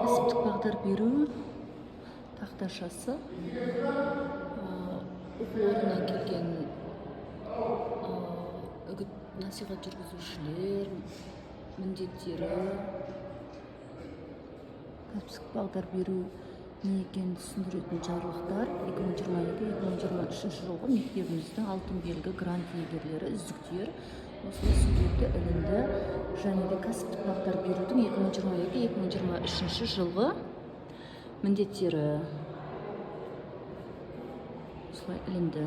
кәсіптік бағдар беру тақташасы, оқу орнынан келген үгіт насихат жүргізушілер міндеттері, кәсіптік бағдар беру не екенін түсіндіретін жарлықтар 2022-2023 жылғы мектебіміздің алтын белгі грант иегерлері, үздіктер осылай сөйлеуді ілінді. Және де кәсіптік бағдар берудің 2022-2023 жылғы міндеттері осылай ілінді.